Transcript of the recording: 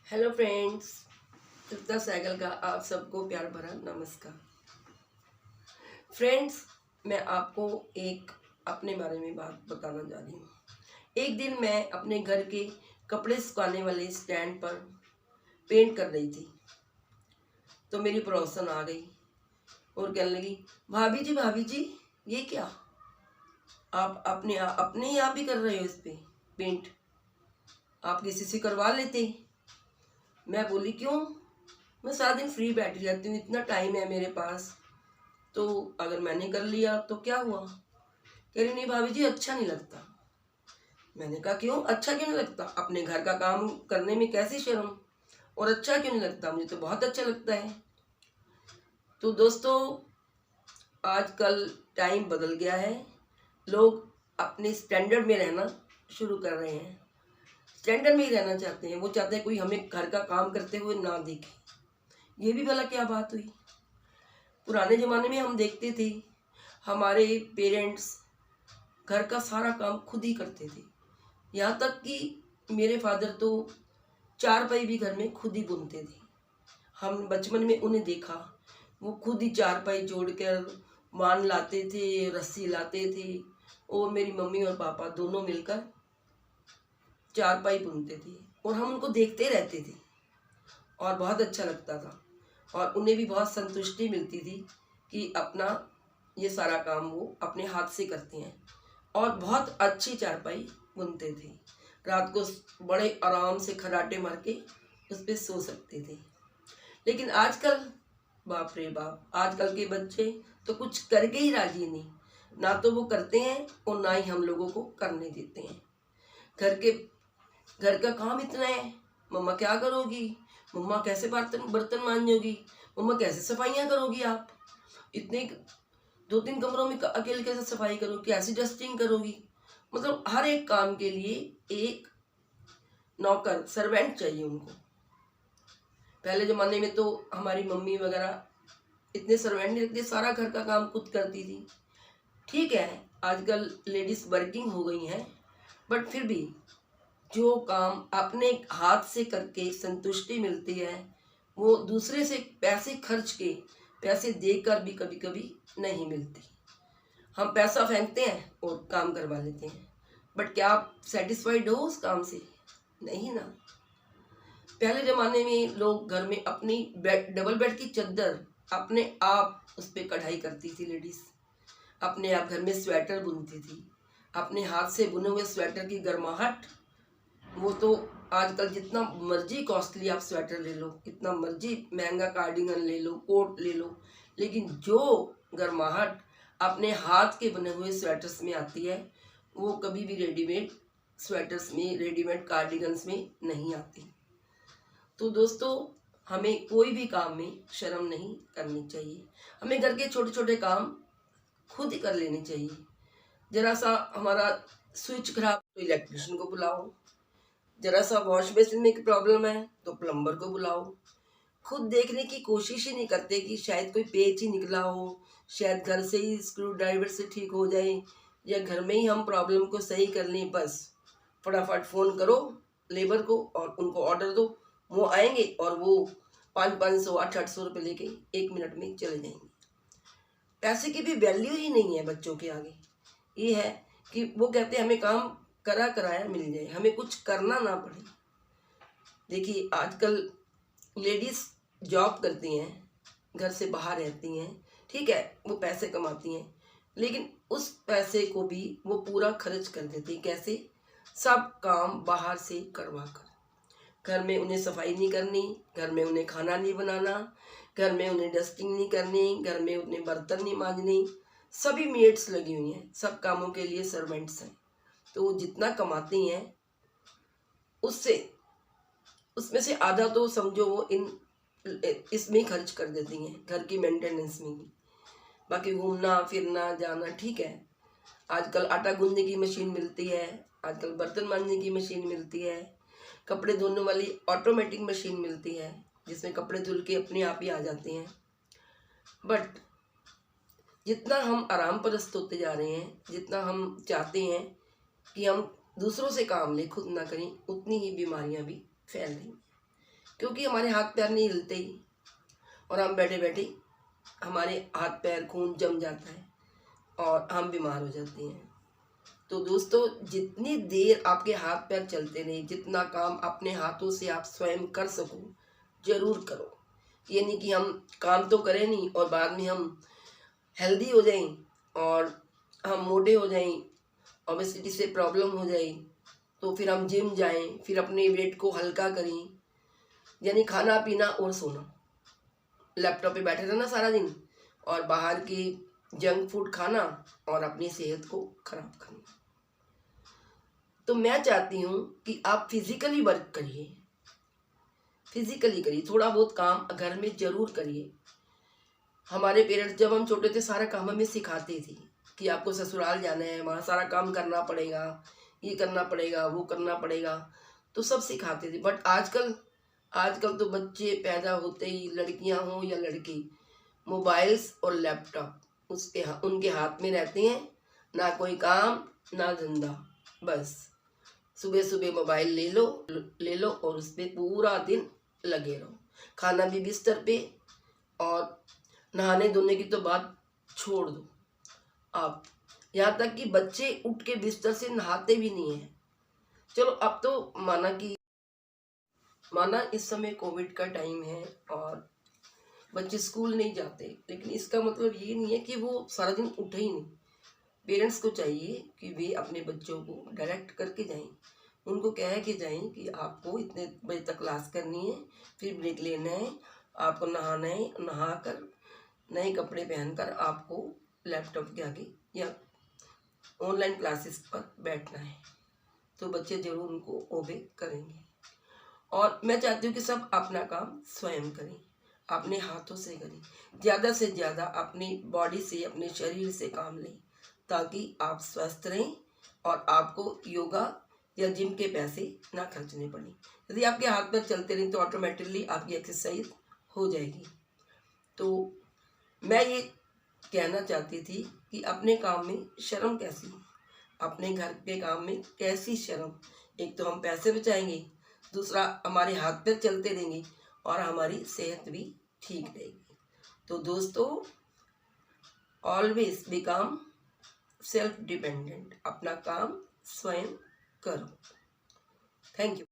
Hello friends, तृप्ता cycle का आप सबको प्यार भरा नमस्कार। फ्रेंड्स, मैं आपको एक अपने बारे में बात बताना जा रही हूँ। एक दिन मैं अपने घर के कपड़े सुखाने वाले स्टैंड पर पेंट कर रही थी, तो मेरी पड़ोसन आ गई और कहने लगी, भाभी जी ये क्या, आप अपने ही आप ही कर रहे हो इस पे पेंट, आप किसी से करवा लेते। मैं बोली क्यों, मैं सारा दिन फ्री बैठी रहती हूँ, इतना टाइम है मेरे पास, तो अगर मैंने कर लिया तो क्या हुआ। कह रही नहीं भाभी जी अच्छा नहीं लगता। मैंने कहा क्यों, अच्छा क्यों नहीं लगता, अपने घर का काम करने में कैसी शर्म, और अच्छा क्यों नहीं लगता, मुझे तो बहुत अच्छा लगता है। तो दोस्तों, आजकल टाइम बदल गया है, लोग अपने स्टैंडर्ड में रहना शुरू कर रहे हैं, स्टैंडर्ड में ही रहना चाहते हैं। वो चाहते हैं कोई हमें घर का काम करते हुए ना देखे। ये भी भला क्या बात हुई। पुराने ज़माने में हम देखते थे हमारे पेरेंट्स घर का सारा काम खुद ही करते थे, यहाँ तक कि मेरे फादर तो चारपाई भी घर में खुद ही बुनते थे। हम बचपन में उन्हें देखा, वो खुद ही चारपाई जोड़कर मान लाते थे, रस्सी लाते थे, और मेरी मम्मी और पापा दोनों मिलकर चारपाई बुनते थे, और हम उनको देखते रहते थे और बहुत अच्छा लगता था, और उन्हें भी बहुत संतुष्टि मिलती थी कि अपना ये सारा काम वो अपने हाथ से करते हैं, और बहुत अच्छी चारपाई बुनते थे। रात को बड़े आराम से खर्राटे मार के उस पर सो सकते थे। लेकिन आजकल, बाप रे बाप, आजकल के बच्चे तो कुछ करके ही राजी नहीं, ना तो वो करते हैं और ना ही हम लोगों को करने देते हैं। घर का काम इतना है, मम्मा क्या करोगी, मम्मा कैसे बर्तन बर्तन मांजोगी, मम्मा कैसे सफाइयाँ करोगी, आप इतने 2-3 कमरों में अकेले कैसे सफाई करोगी, कैसे डस्टिंग करोगी। मतलब हर एक काम के लिए एक नौकर, सर्वेंट चाहिए उनको। पहले ज़माने में तो हमारी मम्मी वगैरह इतने सर्वेंट नहीं रखती, सारा घर का काम खुद करती थी। ठीक है, आजकल लेडीज़ वर्किंग हो गई हैं, बट फिर भी जो काम अपने हाथ से करके संतुष्टि मिलती है, वो दूसरे से पैसे खर्च के, पैसे देकर भी कभी कभी नहीं मिलती। हम पैसा फेंकते हैं और काम करवा लेते हैं, बट क्या आप सेटिस्फाइड हो उस काम से, नहीं ना। पहले ज़माने में लोग घर में अपनी डबल बेड की चादर अपने आप उस पर कढ़ाई करती थी लेडीज़, अपने आप घर में स्वेटर बुनती थी, अपने हाथ से बुने हुए स्वेटर की गर्माहट, वो तो आजकल जितना मर्जी कॉस्टली आप स्वेटर ले लो, इतना मर्जी महंगा कार्डिगन ले लो, कोट ले लो, लेकिन जो गर्माहट अपने हाथ के बने हुए स्वेटर्स में आती है, वो कभी भी रेडीमेड स्वेटर्स में, रेडीमेड कार्डिगन्स में नहीं आती। तो दोस्तों, हमें कोई भी काम में शर्म नहीं करनी चाहिए। हमें घर के छोटे छोटे काम खुद ही कर लेने चाहिए। जरा सा हमारा स्विच खराब तो इलेक्ट्रिशियन को बुलाओ, जरा सा वॉश बेसिन में प्रॉब्लम है तो प्लम्बर को बुलाओ। खुद देखने की कोशिश ही नहीं करते कि शायद कोई पेच ही निकला हो, शायद घर से ही स्क्रू ड्राइवर से ठीक हो जाए, या घर में ही हम प्रॉब्लम को सही कर लें। बस फटाफट फ़ोन करो लेबर को और उनको ऑर्डर दो, वो आएंगे और वो 500-500 800 रुपये लेके 1 मिनट में चले जाएंगे। पैसे की भी वैल्यू ही नहीं है बच्चों के आगे। ये है कि वो कहते हैं हमें काम करा कराया मिल जाए, हमें कुछ करना ना पड़े। देखिए, आजकल लेडीज़ जॉब करती हैं, घर से बाहर रहती हैं, ठीक है, वो पैसे कमाती हैं, लेकिन उस पैसे को भी वो पूरा खर्च कर देती हैं। कैसे? सब काम बाहर से करवा कर। घर में उन्हें सफाई नहीं करनी, घर में उन्हें खाना नहीं बनाना, घर में उन्हें डस्टिंग नहीं करनी, घर में उन्हें बर्तन नहीं मांजनी। सभी मेड्स लगी हुई हैं, सब कामों के लिए सर्वेंट्स हैं। तो वो जितना कमाती हैं उससे, उसमें से आधा तो समझो वो इसमें ही खर्च कर देती हैं, घर की मेंटेनेंस में ही। बाकी घूमना फिरना जाना, ठीक है, आजकल आटा गूंदने की मशीन मिलती है, आजकल बर्तन मांजने की मशीन मिलती है, कपड़े धोने वाली ऑटोमेटिक मशीन मिलती है जिसमें कपड़े धुल के अपने आप ही आ जाते हैं। बट जितना हम आराम परस्त होते जा रहे हैं, जितना हम चाहते हैं कि हम दूसरों से काम लें, खुद ना करें, उतनी ही बीमारियां भी फैल रही हैं। क्योंकि हमारे हाथ पैर नहीं हिलते ही, और हम बैठे बैठे हमारे हाथ पैर खून जम जाता है और हम बीमार हो जाते हैं। तो दोस्तों, जितनी देर आपके हाथ पैर चलते नहीं, जितना काम अपने हाथों से आप स्वयं कर सको जरूर करो। ये नहीं कि हम काम तो करें नहीं और बाद में हम हेल्दी हो जाएं और हम मोटे हो जाएं, ओबेसिटी से प्रॉब्लम हो जाए, तो फिर हम जिम जाएं, फिर अपने वेट को हल्का करें। यानी खाना पीना और सोना, लैपटॉप पे बैठे रहना सारा दिन और बाहर की जंक फूड खाना और अपनी सेहत को खराब करना। तो मैं चाहती हूँ कि आप फिजिकली वर्क करिए, फिजिकली करिए, थोड़ा बहुत काम घर में जरूर करिए। हमारे पेरेंट्स जब हम छोटे थे सारा काम हमें सिखाते थे कि आपको ससुराल जाना है, वहाँ सारा काम करना पड़ेगा, ये करना पड़ेगा, वो करना पड़ेगा, तो सब सिखाते थे। बट आजकल तो बच्चे पैदा होते ही, लड़कियां हों या लड़के, मोबाइल्स और लैपटॉप उनके हाथ में रहते हैं, ना कोई काम ना धंधा। बस सुबह सुबह मोबाइल ले लो और उस पर पूरा दिन लगे रहो। खाना भी बिस्तर पे, और नहाने धोने की तो बात छोड़ दो आप, यहाँ तक कि बच्चे उठ के बिस्तर से नहाते भी नहीं है। चलो अब तो माना इस समय कोविड का टाइम है और बच्चे स्कूल नहीं जाते, लेकिन इसका मतलब ये नहीं है कि वो सारा दिन उठे ही नहीं। पेरेंट्स को चाहिए कि वे अपने बच्चों को डायरेक्ट करके जाएं, उनको कह के जाएं कि आपको इतने बजे तक क्लास करनी है, फिर ब्रेक लेना है, आपको नहाना है, नहाकर नए कपड़े पहनकर आपको लैपटॉप के आगे या ऑनलाइन क्लासेस पर बैठना है। तो बच्चे जरूर उनको ओबे करेंगे। और मैं चाहती हूँ कि सब अपना काम स्वयं करें, अपने हाथों से करें, ज़्यादा से ज़्यादा अपनी बॉडी से, अपने शरीर से काम लें, ताकि आप स्वस्थ रहें और आपको योगा या जिम के पैसे ना खर्चने पड़े। यदि आपके हाथ पैर चलते रहें तो ऑटोमेटिकली आपकी एक्सरसाइज हो जाएगी। तो मैं ये कहना चाहती थी कि अपने काम में शर्म कैसी, अपने घर के काम में कैसी शर्म। एक तो हम पैसे बचाएंगे, दूसरा हमारे हाथ पैर चलते रहेंगे और हमारी सेहत भी ठीक रहेगी। तो दोस्तों, ऑलवेज बिकम सेल्फ डिपेंडेंट, अपना काम स्वयं करो। Thank you.